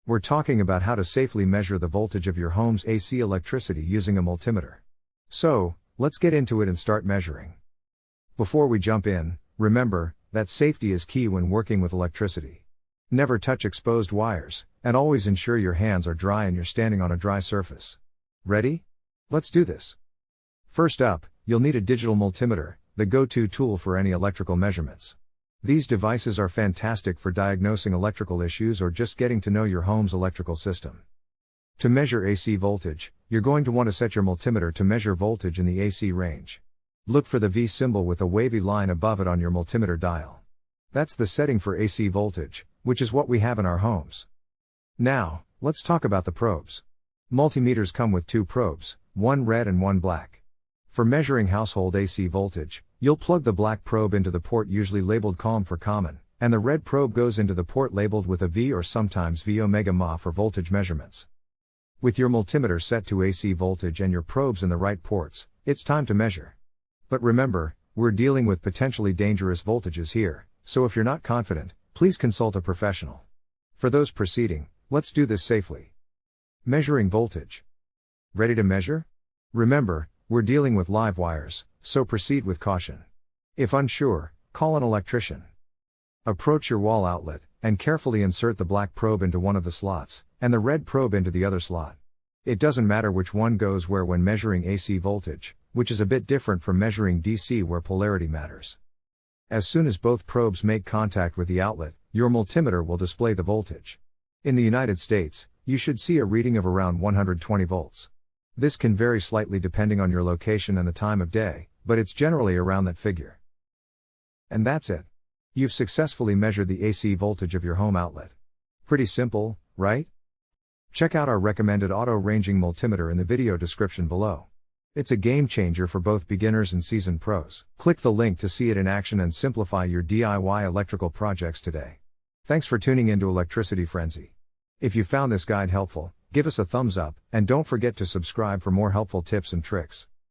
We're talking about how to safely measure the voltage of your home's AC electricity using a multimeter. So, let's get into it and start measuring. Before we jump in, remember that safety is key when working with electricity. Never touch exposed wires, and always ensure your hands are dry and you're standing on a dry surface. Ready? Let's do this. First up, you'll need a digital multimeter, the go-to tool for any electrical measurements. These devices are fantastic for diagnosing electrical issues or just getting to know your home's electrical system. To measure AC voltage, you're going to want to set your multimeter to measure voltage in the AC range. Look for the V symbol with a wavy line above it on your multimeter dial. That's the setting for AC voltage, which is what we have in our homes. Now, let's talk about the probes. Multimeters come with two probes, one red and one black. For measuring household AC voltage, you'll plug the black probe into the port usually labeled COM for common, and the red probe goes into the port labeled with a V or sometimes VΩmA for voltage measurements. With your multimeter set to AC voltage and your probes in the right ports, it's time to measure. But remember, we're dealing with potentially dangerous voltages here, so if you're not confident, please consult a professional. For those proceeding, let's do this safely. Measuring voltage. Ready to measure? Remember, we're dealing with live wires, so proceed with caution. If unsure, call an electrician. Approach your wall outlet, and carefully insert the black probe into one of the slots, and the red probe into the other slot. It doesn't matter which one goes where when measuring AC voltage, which is a bit different from measuring DC where polarity matters. As soon as both probes make contact with the outlet, your multimeter will display the voltage. In the United States, you should see a reading of around 120 volts. This can vary slightly depending on your location and the time of day, but it's generally around that figure. And that's it. You've successfully measured the AC voltage of your home outlet. Pretty simple, right? Check out our recommended auto-ranging multimeter in the video description below. It's a game changer for both beginners and seasoned pros. Click the link to see it in action and simplify your DIY electrical projects today. Thanks for tuning into Electricity Frenzy. If you found this guide helpful, give us a thumbs up, and don't forget to subscribe for more helpful tips and tricks.